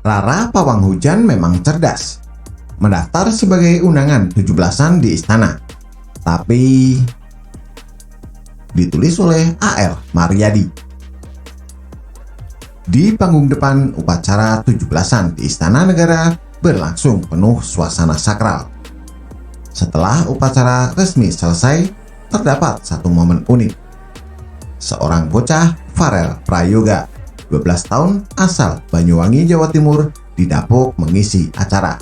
Rara Pawang Hujan memang cerdas, mendaftar sebagai undangan 17-an di istana. Tapi ditulis oleh A.R. Maryadi. Di panggung depan upacara 17-an di Istana Negara berlangsung penuh suasana sakral. Setelah upacara resmi selesai, terdapat satu momen unik. Seorang bocah, Farel Prayoga, 12 tahun, asal Banyuwangi, Jawa Timur, didapuk mengisi acara.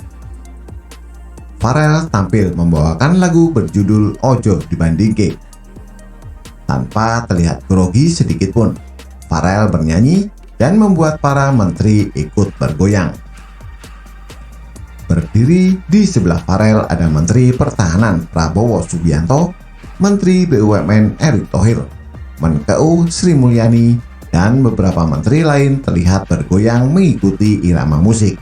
Farel tampil membawakan lagu berjudul Ojo Dibandingke. Tanpa terlihat grogi sedikit pun, Farel bernyanyi dan membuat para menteri ikut bergoyang. Berdiri di sebelah Farel ada Menteri Pertahanan Prabowo Subianto, Menteri BUMN Erick Thohir, Menkeu Sri Mulyani, dan beberapa menteri lain terlihat bergoyang mengikuti irama musik.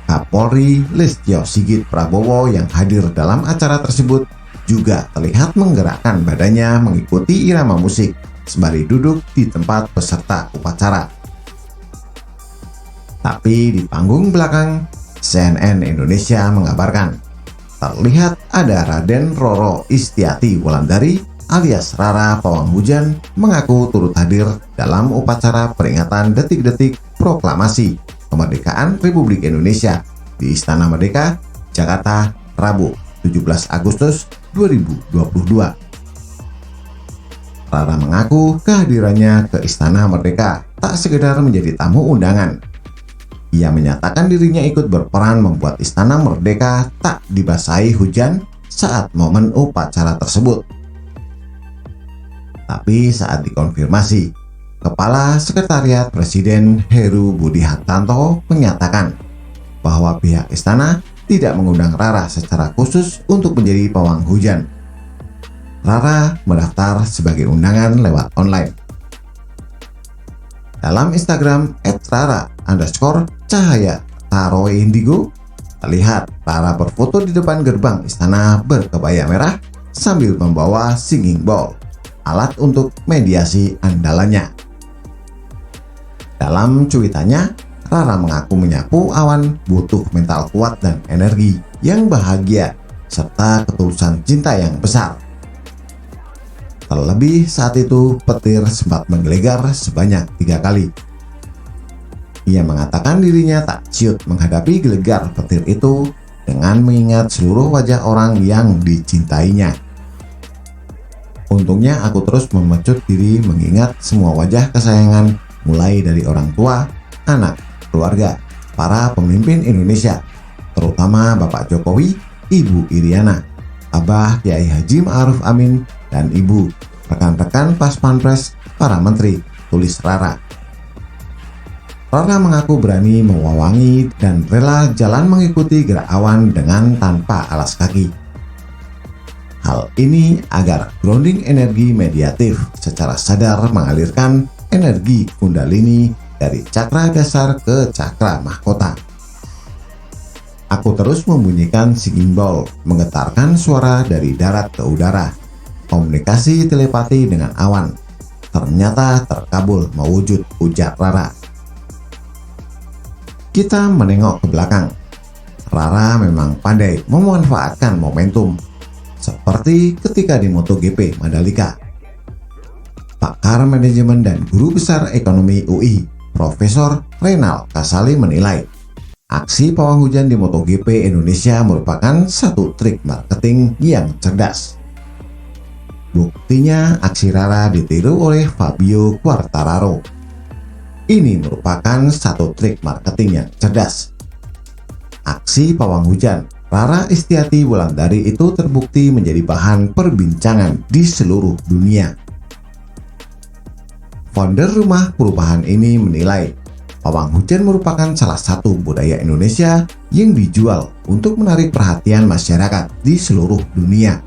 Kapolri Listio Sigit Prabowo yang hadir dalam acara tersebut juga terlihat menggerakkan badannya mengikuti irama musik sembari duduk di tempat peserta upacara. Tapi di panggung belakang, CNN Indonesia mengabarkan terlihat ada Raden Roro Istiati Wulandari alias Rara Pawang Hujan mengaku turut hadir dalam upacara peringatan detik-detik proklamasi kemerdekaan Republik Indonesia di Istana Merdeka, Jakarta, Rabu 17 Agustus 2022. Rara mengaku kehadirannya ke Istana Merdeka tak sekedar menjadi tamu undangan. Ia menyatakan dirinya ikut berperan membuat Istana Merdeka tak dibasahi hujan saat momen upacara tersebut. Tapi saat dikonfirmasi, Kepala Sekretariat Presiden Heru Budi Hartanto menyatakan bahwa pihak istana tidak mengundang Rara secara khusus untuk menjadi pawang hujan. Rara mendaftar sebagai undangan lewat online. Dalam Instagram @rara_cahaya_indigo terlihat Rara berfoto di depan gerbang istana berkebaya merah sambil membawa singing bowl, alat untuk mediasi andalannya. Dalam cuitannya, Rara mengaku menyapu awan butuh mental kuat dan energi yang bahagia serta ketulusan cinta yang besar. Terlebih saat itu petir sempat menggelegar sebanyak 3 kali. Ia mengatakan dirinya tak ciut menghadapi gelegar petir itu dengan mengingat seluruh wajah orang yang dicintainya. Untungnya aku terus memecut diri mengingat semua wajah kesayangan mulai dari orang tua, anak, keluarga, para pemimpin Indonesia, terutama Bapak Jokowi, Ibu Iriana, Abah Kiai Haji Ma'ruf Amin, dan Ibu, rekan-rekan Pas Pampres, para menteri, tulis Rara. Rara mengaku berani mewawangi dan rela jalan mengikuti gerak awan dengan tanpa alas kaki. Hal ini agar grounding energi mediatif secara sadar mengalirkan energi kundalini dari cakra dasar ke cakra mahkota. Aku terus membunyikan singing bowl, menggetarkan suara dari darat ke udara. Komunikasi telepati dengan awan ternyata terkabul mewujud, ujar Rara. Kita menengok ke belakang. Rara memang pandai memanfaatkan momentum, seperti ketika di MotoGP Mandalika. Pakar manajemen dan guru besar ekonomi UI, Profesor Reynald Kasali menilai, aksi pawang hujan di MotoGP Indonesia merupakan satu trik marketing yang cerdas. Buktinya aksi Rara ditiru oleh Fabio Quartararo. Ini merupakan satu trik marketing yang cerdas. Aksi pawang hujan Rara Istiati Wulandari itu terbukti menjadi bahan perbincangan di seluruh dunia. Founder Rumah Perubahan ini menilai pawang hujan merupakan salah satu budaya Indonesia yang dijual untuk menarik perhatian masyarakat di seluruh dunia.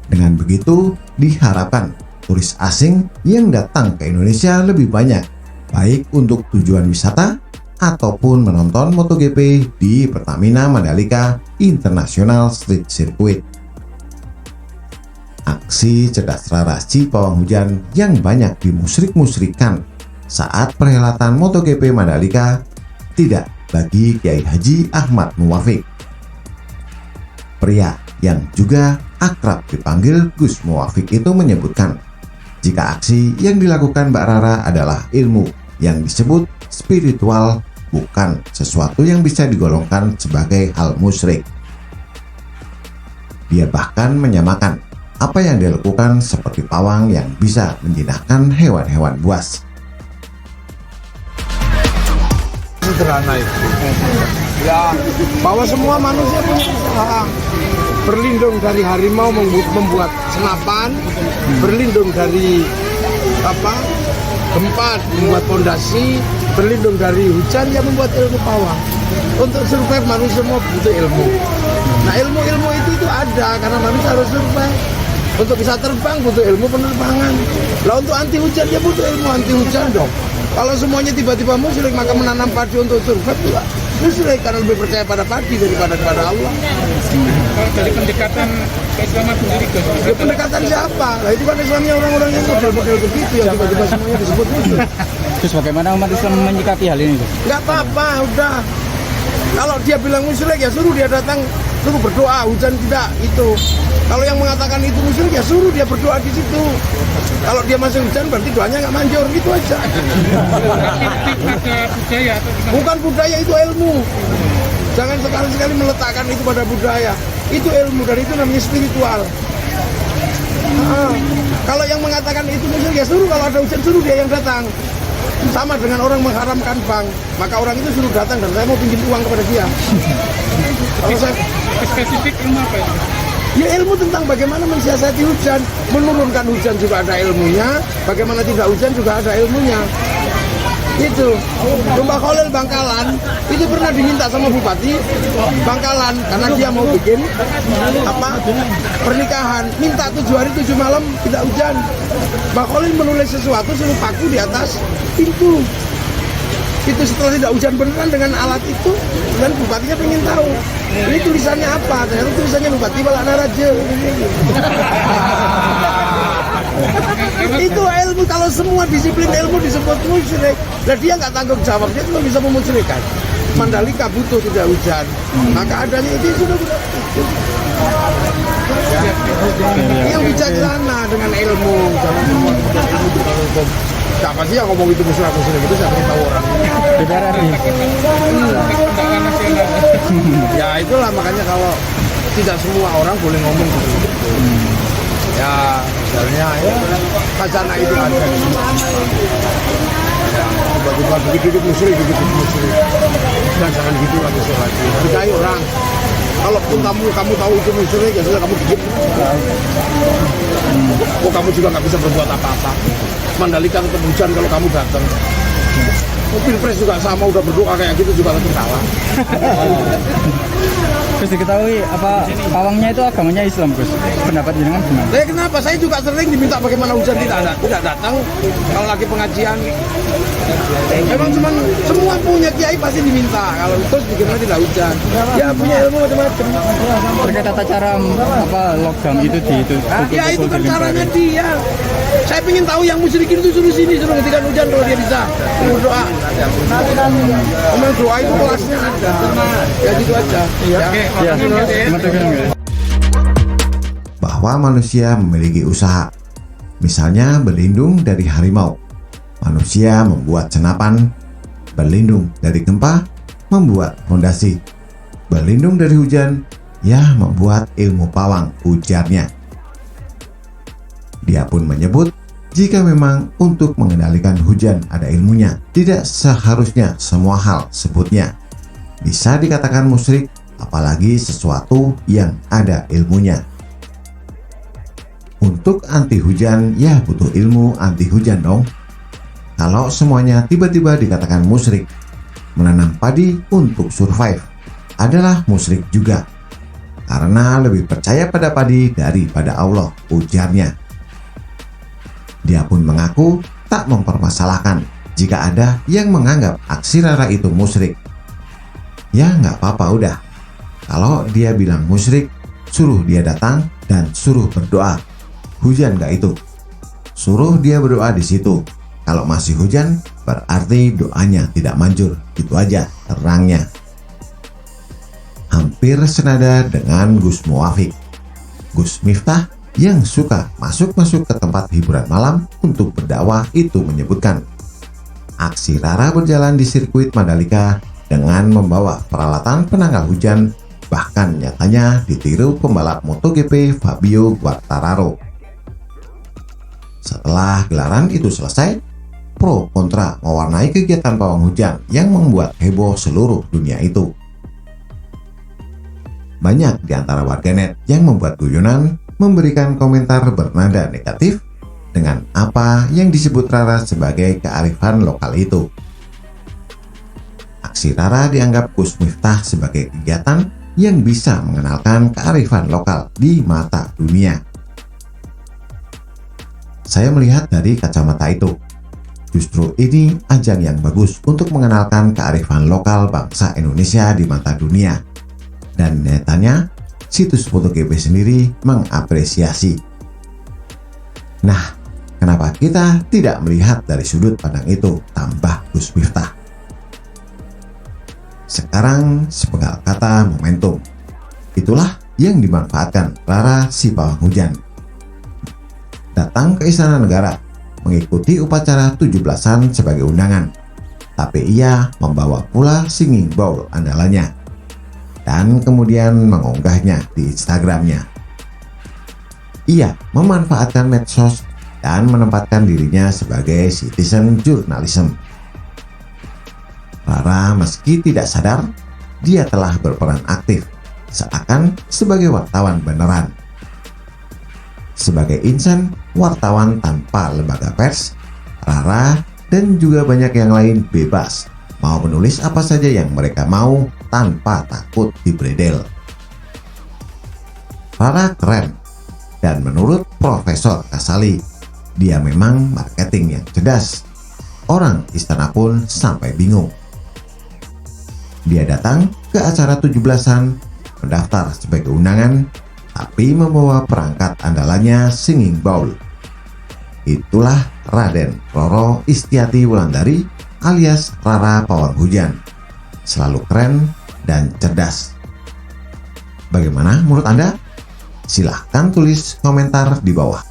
Dengan begitu, diharapkan turis asing yang datang ke Indonesia lebih banyak, baik untuk tujuan wisata ataupun menonton MotoGP di Pertamina Mandalika International Street Circuit. Aksi cerdas Rara si pawang hujan yang banyak dimusrik-musrikan saat perhelatan MotoGP Mandalika tidak bagi Kiai Haji Ahmad Muwafiq. Pria yang juga akrab dipanggil Gus Muwafiq itu menyebutkan jika aksi yang dilakukan Mbak Rara adalah ilmu yang disebut spiritual, bukan sesuatu yang bisa digolongkan sebagai hal musyrik. Dia bahkan menyamakan apa yang dilakukan seperti pawang yang bisa menjinakkan hewan-hewan buas. Sederhana itu ya, bahwa semua manusia punya usaha, berlindung dari harimau membuat senapan, berlindung dari gempa membuat fondasi, berlindung dari hujan yang membuat ilmu pawang. Untuk survive manusia semua butuh ilmu. Nah, ilmu itu ada karena manusia harus survive. Untuk bisa terbang butuh ilmu penerbangan. Lah untuk anti hujan dia butuh ilmu anti hujan dong. Kalau semuanya tiba-tiba musyrik, maka menanam padi untuk survive juga musyrik karena lebih percaya pada padi daripada kepada Allah. Kalau dari pendekatan keislaman sendiri ya, pendekatan siapa? Lah itu kan Islamnya orang-orang yang model-model begitu yang tiba-tiba semuanya disebut musyrik. Terus bagaimana umat Islam menyikapi hal ini? Nggak apa-apa, udah. Kalau dia bilang musyrik ya suruh dia datang, suruh berdoa, hujan tidak itu. Kalau yang mengatakan itu musyrik ya suruh dia berdoa di situ. Kalau dia masih hujan berarti doanya nggak manjur, gitu aja. Ada budaya atau gimana? Bukan budaya, itu ilmu. Jangan sekali-sekali meletakkan itu pada budaya. Itu ilmu dan itu namanya spiritual. Kalau yang mengatakan itu musyrik ya suruh, kalau ada hujan suruh dia yang datang. Sama dengan orang mengharamkan bank, maka orang itu suruh datang dan saya mau pinjam uang kepada dia. Kalau saya Spesifik ilmu apa itu? ya ilmu tentang bagaimana mensiasati hujan, menurunkan hujan juga ada ilmunya, bagaimana tidak hujan juga ada ilmunya. Itu Mbak Khalil Bangkalan itu pernah diminta sama Bupati Bangkalan karena dia mau bikin pernikahan, minta 7 hari 7 malam tidak hujan. Mbak Khalil menulis sesuatu suruh paku di atas pintu. Itu setelah tidak hujan beneran dengan alat itu, dan bupatinya pengen tahu ini tulisannya apa. Ternyata tulisannya Bupati Balak Naraja. Itu ilmu. Kalau semua disiplin ilmu disebut musyrik, dan dia nggak tanggung jawab, dia cuma bisa memusyrikan. Mandalika butuh tidak hujan, maka adanya itu sudah yang bijaksana dengan ilmu. Jangan semua ilmu dengan hukum. Siapa sih yang ngomong itu musyrik itu, siapa yang tahu orang. Ya itulah makanya kalau tidak semua orang boleh ngomong begitu. Ya misalnya ya khazanah itu ada. Tiba-tiba begitu musyrik. Dan jangan gitu lagi lagi. Bidai orang. Kalaupun kamu tahu itu musyrik ya sudah kamu dikit. Oh kamu juga nggak bisa berbuat apa-apa. Mandalika tetap hujan kalau kamu datang. Pilpres juga sama, udah berdoa kayak gitu juga tetap kalah. Terus diketahui apa pawangnya itu agamanya Islam, Gus? Pendapat jenengan gimana? Kenapa? Saya juga sering diminta bagaimana hujan tidak datang kalau lagi pengajian. Memang cuma semua punya kiai pasti diminta kalau terus bagaimana tidak hujan. Ya punya ilmu macam-macam. Terkait tata cara logam itu ya itu kan caranya dia. Saya ingin tahu yang musyrikin itu suruh sini, suruh ngetikan hujan kalau dia bisa. Berdoa. Memang doa itu kelasnya ada. Ya gitu aja. Ya. Bahwa manusia memiliki usaha, misalnya berlindung dari harimau. Manusia membuat senapan, berlindung dari gempa, membuat fondasi, berlindung dari hujan, ya membuat ilmu pawang, ujarnya. Dia pun menyebut jika memang untuk mengendalikan hujan ada ilmunya, tidak seharusnya semua hal sebutnya bisa dikatakan musyrik, apalagi sesuatu yang ada ilmunya. Untuk anti hujan ya butuh ilmu anti hujan dong. Kalau semuanya tiba-tiba dikatakan musyrik, menanam padi untuk survive adalah musyrik juga, karena lebih percaya pada padi daripada Allah, ujarnya. Dia pun mengaku tak mempermasalahkan jika ada yang menganggap aksi Rara itu musyrik. Ya nggak apa-apa udah. Kalau dia bilang musyrik, suruh dia datang dan suruh berdoa. Hujan nggak itu? Suruh dia berdoa di situ. Kalau masih hujan, berarti doanya tidak manjur. Itu aja terangnya. Hampir senada dengan Gus Muwafiq, Gus Miftah yang suka masuk-masuk ke tempat hiburan malam untuk berdakwah itu menyebutkan, aksi Rara berjalan di sirkuit Mandalika dengan membawa peralatan penanggal hujan, bahkan nyatanya ditiru pembalap MotoGP Fabio Quartararo. Setelah gelaran itu selesai, pro kontra mewarnai kegiatan pawang hujan yang membuat heboh seluruh dunia itu. Banyak di antara warganet yang membuat guyonan memberikan komentar bernada negatif dengan apa yang disebut Rara sebagai kearifan lokal itu. Aksi Rara dianggap Gus Miftah sebagai kegiatan yang bisa mengenalkan kearifan lokal di mata dunia. Saya melihat dari kacamata itu, justru ini ajang yang bagus untuk mengenalkan kearifan lokal bangsa Indonesia di mata dunia. Dan nyatanya, situs MotoGP sendiri mengapresiasi. Nah, kenapa kita tidak melihat dari sudut pandang itu, tambah Gus Miftah. Sekarang sepenggal kata momentum. Itulah yang dimanfaatkan Rara si pawang hujan. Datang ke Istana Negara, mengikuti upacara 17-an sebagai undangan. Tapi ia membawa pula singing bowl andalannya. Dan kemudian mengunggahnya di Instagramnya. Ia memanfaatkan medsos dan menempatkan dirinya sebagai citizen journalism. Rara meski tidak sadar, dia telah berperan aktif, seakan sebagai wartawan beneran. Sebagai insan wartawan tanpa lembaga pers, Rara dan juga banyak yang lain bebas mau menulis apa saja yang mereka mau tanpa takut dibredel. Rara keren, dan menurut Profesor Kasali, dia memang marketing yang cerdas. Orang istana pun sampai bingung. Dia datang ke acara 17-an, mendaftar sebagai undangan, tapi membawa perangkat andalannya singing bowl. Itulah Raden Roro Istiati Wulandari alias Rara Pawang Hujan. Selalu keren dan cerdas. Bagaimana menurut Anda? Silahkan tulis komentar di bawah.